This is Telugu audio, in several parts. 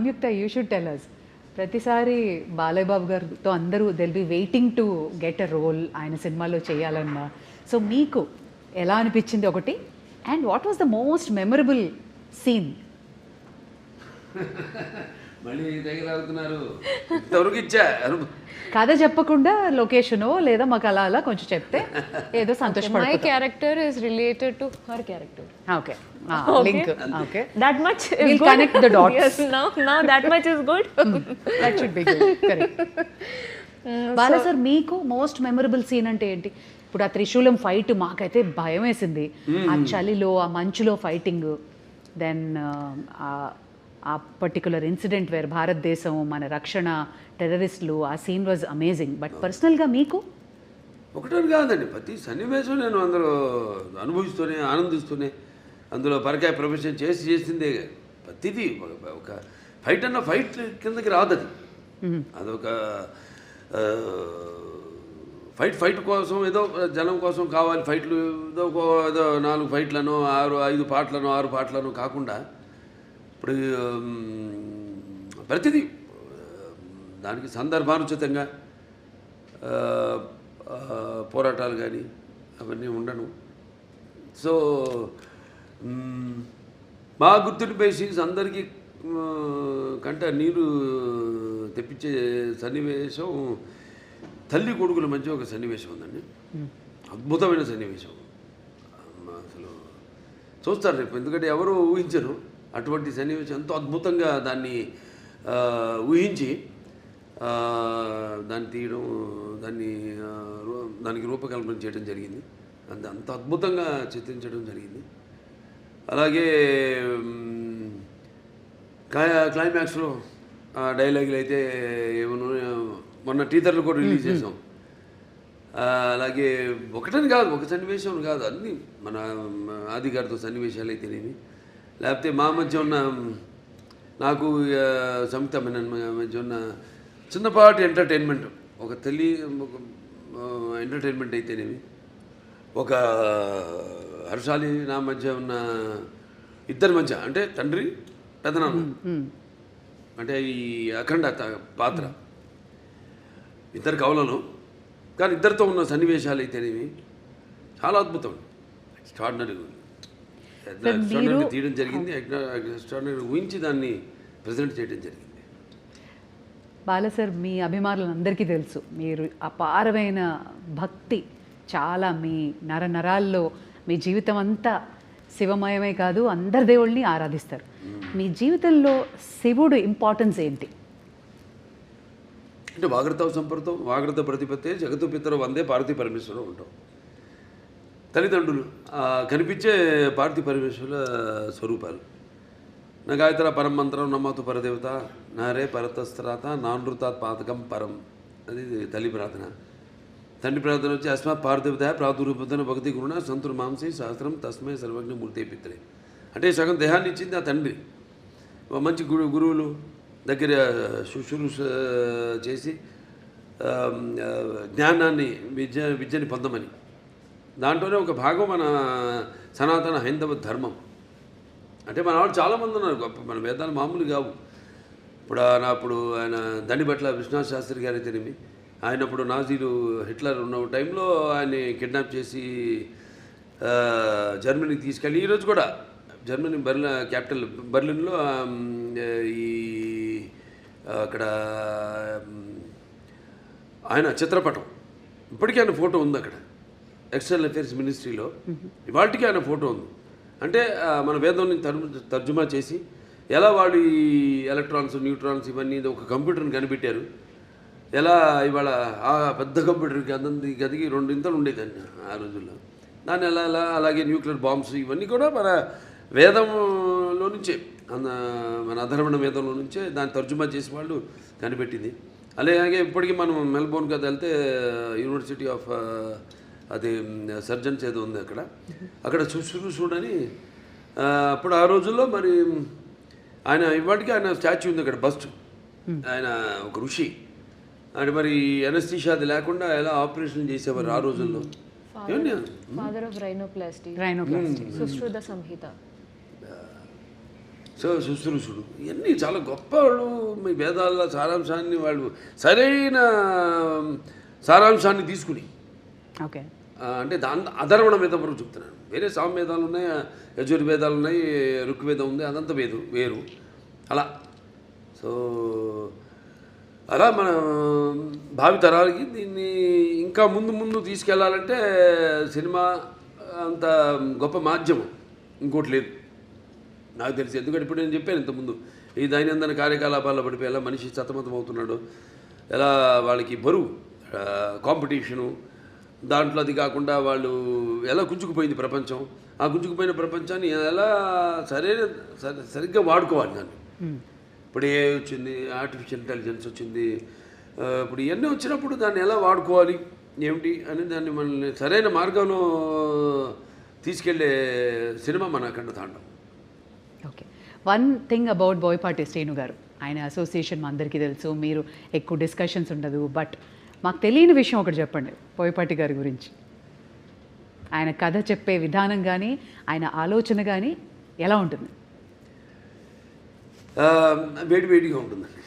Samyukta you should tell us. ప్రతిసారి బాలయ్య బాబు గారితో అందరూ they'll be waiting to get a role ఆయన సినిమాలో చేయాలన్నా. సో మీకు ఎలా అనిపించింది ఒకటి, and what was the most memorable scene? మళ్ళీ దగ్గర ఇంతవరకు ఇచ్చా కథ చెప్పకుండా లొకేషనో లేదా మాకు అలా అలా కొంచెం చెప్తే ఏదో సంతోషపడతాం. My character is related to her character. Okay, link. Okay, That much is we'll good. connect the dots. Yes, now that much is good. That should be good. Correct. Bala sir, మీకు మోస్ట్ మెమరబుల్ సీన్ అంటే ఏంటి? ఇప్పుడు ఆ త్రిశూలం ఫైట్ మాకైతే భయం వేసింది. ఆ చలిలో, ఆ మంచులో ఫైటింగ్, దెన్ ఆ పర్టికులర్ ఇన్సిడెంట్ వేర్ భారతదేశం మన రక్షణ, టెర్రరిస్టులు, ఆ సీన్ వాజ్ అమేజింగ్. బట్ పర్సనల్గా మీకు? ఒకటని కాదండి, ప్రతి సన్నివేశం నేను అందులో అనుభవిస్తూనే ఆనందిస్తూనే అందులో పరకాయ ప్రొఫెషన్ చేసిందే. ప్రతిదీ ఒక ఫైట్ అన్న ఫైట్ కిందకి రాదు అది. అదొక ఫైట్ కోసం ఏదో జనం కోసం కావాలి ఫైట్లు, ఏదో 4 ఫైట్లను 5 పాటలను 6 పాటలను కాకుండా ఇప్పుడు ప్రతిదీ దానికి సందర్భానుచితంగా పోరాటాలు కానీ అవన్నీ ఉండను. సో బాగా గుర్తుండిపోయే సీన్స్, అందరికీ కంట నీరు తెప్పించే సన్నివేశం తల్లి కొడుకుల మధ్య ఒక సన్నివేశం ఉందండి. అద్భుతమైన సన్నివేశం. అసలు చూస్తారు రేపు, ఎందుకంటే ఎవరు ఊహించరు అటువంటి సన్నివేశం. ఎంతో అద్భుతంగా దాన్ని ఊహించి దాన్ని తీయడం, దానికి రూపకల్పన చేయడం జరిగింది. అంత అద్భుతంగా చిత్రించడం జరిగింది. అలాగే క్లైమాక్స్లో డైలాగులు అయితే ఏమన్నా మొన్న టీజర్లు కూడా రిలీజ్ చేసాం. అలాగే ఒకటని కాదు, ఒక సన్నివేశం కాదు, అన్నీ మన ఆది గారితో సన్నివేశాలు అయితేనేమి, లేకపోతే మా మధ్య ఉన్న నాకు సంయుక్త మధ్య ఉన్న చిన్నపాటి ఎంటర్టైన్మెంట్, ఒక ఎంటర్టైన్మెంట్ అయితేనేమి, ఒక హర్షాలి నా మధ్య ఉన్న ఇద్దరి మధ్య, అంటే తండ్రి పెదనాన్న, అంటే ఈ అఖండ పాత్ర ఇద్దరు కవులను, కానీ ఇద్దరితో ఉన్న సన్నివేశాలు అయితేనేమి చాలా అద్భుతం. ఎక్స్ట్రాడినరీ తీయడం జరిగింది. ఎక్స్ట్రాడినరీ ఊహించి దాన్ని ప్రజెంట్ చేయడం జరిగింది. బాలా సార్, మీ అభిమానులందరికీ తెలుసు మీరు అపారమైన భక్తి, చాలా మీ నరాల్లో, మీ జీవితం అంతా శివమయమే కాదు, అందరి దేవుళ్ళని ఆరాధిస్తారు. మీ జీవితంలో శివుడు ఇంపార్టెన్స్ ఏంటి? అంటే వాగ్రత సంపర్తం, వాగ్రత ప్రతిపత్తే జగత్తు పితరు వందే పార్వతీ పరమేశ్వరం ఉంటాం. తల్లిదండ్రులు కనిపించే పార్వతీ పరమేశ్వరుల స్వరూపాలు. నా గాయత్ర పరం మంత్రం నమ్మతు పరదేవత నారే పరతస్త్రాత నానృతాత్ పాతకం పరం, అది తల్లి ప్రార్థన. తండ్రి ప్రార్థన వచ్చి అస్మాత్ పార్థివత ప్రాదుర్భూతన భక్తి గురుణ సంతుర్ మాంసీ శాస్త్రం తస్మై సర్వజ్ఞ మూర్తి పిత్రే. అంటే సగం దేహాన్ని ఇచ్చింది ఆ తండ్రి. మంచి గురువులు దగ్గర శుశ్రూష చేసి జ్ఞానాన్ని విద్యని పొందమని, దాంట్లోనే ఒక భాగం మన సనాతన హైందవ ధర్మం. అంటే మన వాళ్ళు చాలామంది ఉన్నారు గొప్ప, మన వేదాలు మామూలు కావు. అప్పుడు ఆయన దండిబట్ల విశ్వనాథ్ శాస్త్రి గారు అయితేనేమి, ఆయనప్పుడు నాజీలు హిట్లర్ ఉన్న టైంలో ఆయన్ని కిడ్నాప్ చేసి జర్మనీకి తీసుకెళ్ళి, ఈరోజు కూడా జర్మనీ క్యాపిటల్ బర్లిన్లో ఈ అక్కడ ఆయన చిత్రపటం, ఇప్పటికీ ఆయన ఫోటో ఉంది అక్కడ ఎక్స్టర్నల్ అఫేర్స్ మినిస్ట్రీలో, ఇవాళకి ఆయన ఫోటో ఉంది. అంటే మన వేదాన్ని తర్జుమా చేసి ఎలా వాళ్ళు ఈ ఎలక్ట్రాన్స్, న్యూట్రాన్స్ ఇవన్నీ ఒక కంప్యూటర్ని కనిపెట్టారు, ఎలా ఇవాళ ఆ పెద్ద కంప్యూటర్కి గదికి 2 ఇంతలు ఉండేదండి ఆ రోజుల్లో, దాన్ని ఎలా అలాగే న్యూక్లియర్ బాంబ్స్ ఇవన్నీ కూడా మన వేదంలో నుంచే, మన అధర్వణ వేదంలో నుంచే దాన్ని తర్జుమా చేసి వాళ్ళు కనిపెట్టింది. అలాగే ఇప్పటికీ మనం మెల్బోర్న్ కదా వెళ్తే యూనివర్సిటీ ఆఫ్ అది సర్జన్స్ ఏదో ఉంది అక్కడ శుశ్రూషుడని, అప్పుడు ఆ రోజుల్లో మరి ఆయన ఇవాటికి ఆయన స్టాచ్యూ ఉంది అక్కడ, బస్ట్, ఆయన ఒక ఋషి. అంటే మరి ఎనస్థీషియా అది లేకుండా ఎలా ఆపరేషన్ చేసేవారు ఆ రోజుల్లో. Father of rhinoplasty, rhinoplasty, Sushruta Samhita. So శుశ్రూషుడు ఇవన్నీ చాలా గొప్ప వాళ్ళు. మీ వేదాల సారాంశాన్ని వాళ్ళు సరైన సారాంశాన్ని తీసుకుని ఓకే. అంటే అధర్వణ వేదం వరకు చెప్తున్నాను. వేరే సామవేదాలు ఉన్నాయి, యజుర్వేదాలు ఉన్నాయి, ఋగ్వేదం ఉంది, అదంతా వేరు అలా. సో అలా మన భావి తరాలకి దీన్ని ఇంకా ముందు తీసుకెళ్లాలంటే సినిమా అంత గొప్ప మాధ్యమం ఇంకోటి లేదు నాకు తెలిసి. ఎందుకంటే ఇప్పుడు నేను చెప్పాను ఇంతకుముందు, ఈ దైనందిన కార్యకలాపాల్లో పడిపోయి ఎలా మనిషి సతమతం అవుతున్నాడు, ఎలా వాళ్ళకి బరువు కాంపిటీషను, దాంట్లో అది కాకుండా వాళ్ళు ఎలా గుంజుకుపోయింది ప్రపంచం. ఆ గుంజుకుపోయిన ప్రపంచాన్ని ఎలా సరిగ్గా వాడుకోవాలి దాన్ని. ఇప్పుడు ఏ వచ్చింది, ఆర్టిఫిషియల్ ఇంటెలిజెన్స్ వచ్చింది, ఇప్పుడు ఇవన్నీ వచ్చినప్పుడు దాన్ని ఎలా వాడుకోవాలి ఏమిటి అని దాన్ని మనల్ని సరైన మార్గంలో తీసుకెళ్లే సినిమా మన అఖండ తాండవం. Okay. One thing about Boyapati Srinu గారు, ఆయన అసోసియేషన్ మా అందరికీ తెలుసు, మీరు ఎక్కువ డిస్కషన్స్ ఉండదు, బట్ మాకు తెలియని విషయం ఒకటి చెప్పండి బోయపాటి గారి గురించి. ఆయన కథ చెప్పే విధానం కానీ ఆయన ఆలోచన కానీ ఎలా ఉంటుంది? వేడిగా ఉంటుందండి.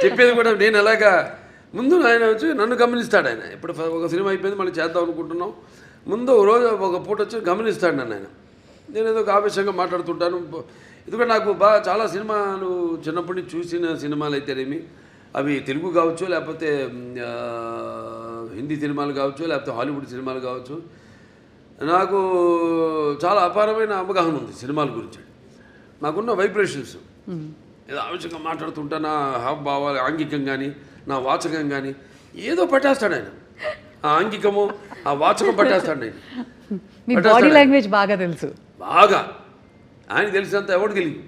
చెప్పేది కూడా నేను అలాగా ముందు ఆయన వచ్చి నన్ను గమనిస్తాడు. ఆయన ఇప్పుడు ఒక సినిమా అయిపోయింది మళ్ళీ చేద్దాం అనుకుంటున్నాం, ముందు రోజు ఒక పూట వచ్చి గమనిస్తాడు నన్ను ఆయన. నేను ఏదో ఒక ఆవేశంగా మాట్లాడుతుంటాను. ఎందుకంటే నాకు చాలా సినిమాలు చిన్నప్పటి నుంచి చూసిన సినిమాలు అయితేనేమి, అవి తెలుగు కావచ్చు, లేకపోతే హిందీ సినిమాలు కావచ్చు, లేకపోతే హాలీవుడ్ సినిమాలు కావచ్చు, నాకు చాలా అపారమైన అవగాహన ఉంది సినిమాల గురించి. నాకున్న వైబ్రేషన్స్ ఏదో ఆవేశంగా మాట్లాడుతుంటా, నా హావభావాలు ఆంగికం కానీ నా వాచకం కానీ ఏదో పట్టేస్తాడు ఆయన. ఆ ఆంగికము ఆ వాచకం పట్టేస్తాడు ఆయన. మీ బాడీ లాంగ్వేజ్ బాగా తెలుసు. బాగా ఆయన తెలిసినంత ఎవరికి తెలియదు.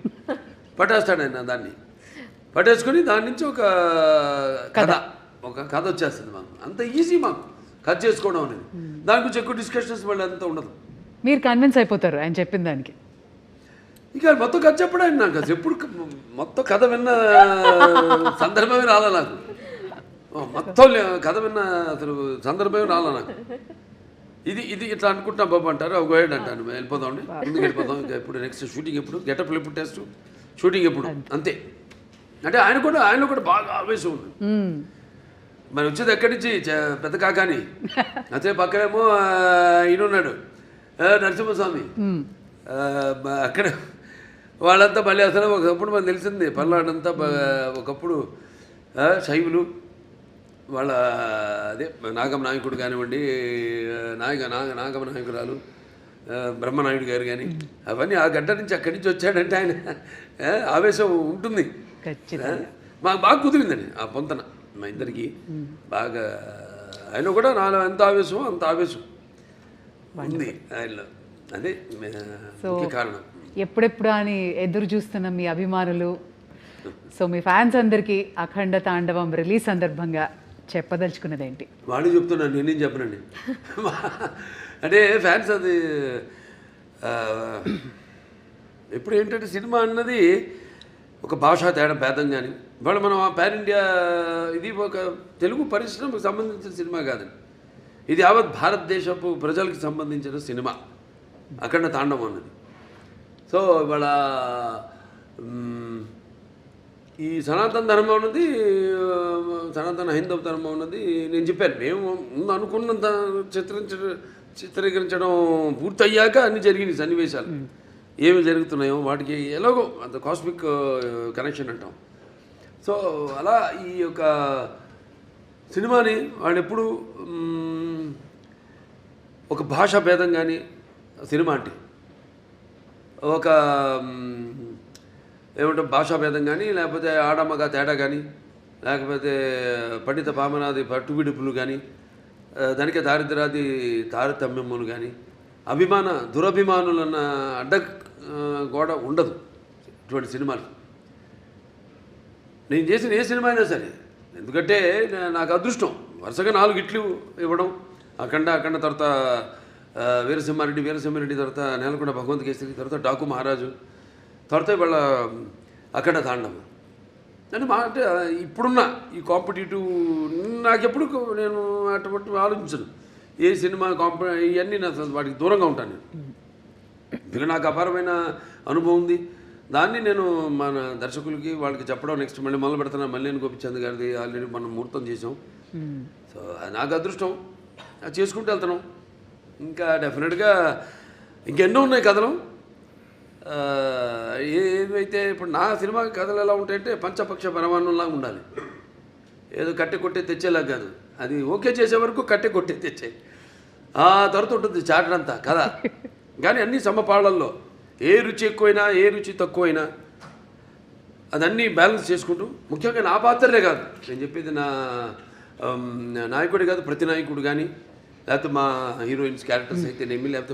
పట్టేస్తాడు ఆయన దాన్ని. పట్టేసుకొని దాని నుంచి ఒక కథ వచ్చేస్తుంది మాకు. అంత ఈజీ మాకు కథ చేసుకోవడం అనేది. దాని గురించి ఎక్కువ డిస్కషన్స్ మళ్ళీ అంతా ఉండదు. మీరు కన్విన్స్ అయిపోతారు ఆయన చెప్పిన దానికి. ఇక మొత్తం కథ చెప్పడం ఆయన నాకు అసలు ఎప్పుడు మొత్తం కథ విన్న సందర్భమే రాలా నాకు. మొత్తం కథ విన్న అసలు సందర్భమే రాలా నాకు. ఇది ఇట్లా అనుకుంటాం బాబు అంటారు, ఒక గోయడ్ అంటాను, వెళ్ళిపోదామండి ముందుకు వెళ్ళిపోదాం. ఇంకా ఎప్పుడు నెక్స్ట్ షూటింగ్ ఎప్పుడు, గెటప్లు ఎప్పుడు, టెస్ట్ షూటింగ్ ఎప్పుడు, అంతే. అంటే ఆయనలో కూడా బాగా ఆవేశం ఉంది. మరి వచ్చేది ఎక్కడి నుంచి పెద్ద కాకాని, అదే పక్కనేమో ఈయన ఉన్నాడు నరసింహస్వామి, అక్కడ వాళ్ళంతా మళ్ళీ అసలు ఒకప్పుడు మనకు తెలిసింది పల్నాడంతా ఒకప్పుడు శైవులు, వాళ్ళ అదే నాగమ నాయకుడు కానివ్వండి, నాగమ నాయకురాలు బ్రహ్మనాయుడు గారు కానీ, అవన్నీ ఆ గడ్డ నుంచి అక్కడి నుంచి వచ్చాడంటే ఆయన ఆవేశం ఉంటుంది. మాకు బాగా కుదిరిందండి ఆ పొంతన మా ఇద్దరికి బాగా. ఆయన కూడా నాలో ఎంత ఆవేశమో అంత ఆవేశం ఉంది ఆయనలో. అదే ముఖ్య కారణం. ఎప్పుడెప్పుడు అని ఎదురు చూస్తున్న మీ అభిమానులు, సో మీ ఫ్యాన్స్ అందరికీ అఖండ తాండవం రిలీజ్ సందర్భంగా చెప్పదలుచుకున్నది ఏంటి? వాళ్ళు చెప్తున్నాను, నేనేం చెప్పనండి. అంటే ఫ్యాన్స్ అది ఇప్పుడు ఏంటంటే సినిమా అన్నది ఒక భాషా భేదం కానీ, ఇవాళ మనం ఆ పాన్ ఇండియా, ఇది ఒక తెలుగు పరిశ్రమకు సంబంధించిన సినిమా కాదండి, ఇది యావత్ భారతదేశపు ప్రజలకు సంబంధించిన సినిమా అఖండ తాండవం అన్నది. సో ఇవాళ ఈ సనాతన ధర్మం ఉన్నది, సనాతన హైందవ ధర్మం ఉన్నది, నేను చెప్పాను మేము ముందు అనుకున్నంత చిత్రీకరించడం పూర్తయ్యాక అన్ని జరిగినాయి సన్నివేశాలు, ఏమి జరుగుతున్నాయో వాటికి ఎలాగో అంత కాస్మిక్ కనెక్షన్ అంటాం. సో అలా ఈ యొక్క సినిమాని వాళ్ళు ఎప్పుడు ఒక భాషా భేదం కానీ, సినిమా అంటే ఒక ఏమంటాం భాషా భేదం కానీ, లేకపోతే ఆడమగ తేడా కానీ, లేకపోతే పండిత పామనాది పట్టువిడుపులు కానీ, దానికే దారిద్రాది తారతమ్యములు కానీ, దురభిమానులన్న అడ్డ గోడ ఉండదు ఇటువంటి సినిమాలు. నేను చేసిన ఏ సినిమా అయినా సరే, ఎందుకంటే నాకు అదృష్టం వరుసగా 4 హిట్లు ఇవ్వడం, అఖండ తర్వాత వీరసింహారెడ్డి తర్వాత నేలకొండ భగవంత్ కేసరి, తర్వాత డాకు మహారాజు, తర్వాత వాళ్ళ అఖండ తాండవం. అంటే అంటే ఇప్పుడున్న ఈ కాంపిటేటివ్ నాకెప్పుడు నేను అటువంటి ఆలోచించను. ఏ సినిమా ఇవన్నీ నా వాటికి దూరంగా ఉంటాను నేను. ఇలా నాకు అపారమైన అనుభవం ఉంది. దాన్ని నేను మన దర్శకులకి వాళ్ళకి చెప్పడం నెక్స్ట్ మళ్ళీ మొదలు పెడుతున్నాను. మళ్ళీ గోపిచంద్ గారిది ఆల్రెడీ మనం ముహూర్తం చేసాం. సో నాకు అదృష్టం, అది చేసుకుంటూ వెళ్తున్నాం. ఇంకా డెఫినెట్గా ఇంకెన్నో ఉన్నాయి కథలు. ఏమైతే ఇప్పుడు నా సినిమా కథలు ఎలా ఉంటాయంటే పంచపక్ష పరమాన్నంలాగా ఉండాలి. ఏదో కట్టె కొట్టే తెచ్చేలాగా కాదు, అది ఓకే చేసే వరకు కట్టె కొట్టే తెచ్చే ఆ తర్వాత ఉంటుంది చాటంతా కథ. కానీ అన్నీ సమపాళ్ళల్లో, ఏ రుచి ఎక్కువైనా ఏ రుచి తక్కువైనా అదన్నీ బ్యాలెన్స్ చేసుకుంటూ, ముఖ్యంగా నా పాత్రలే కాదు నేను చెప్పేది, నా నాయకుడే కాదు ప్రతి నాయకుడు కానీ, లేకపోతే మా హీరోయిన్స్ క్యారెక్టర్స్ అయితేనేమి, లేకపోతే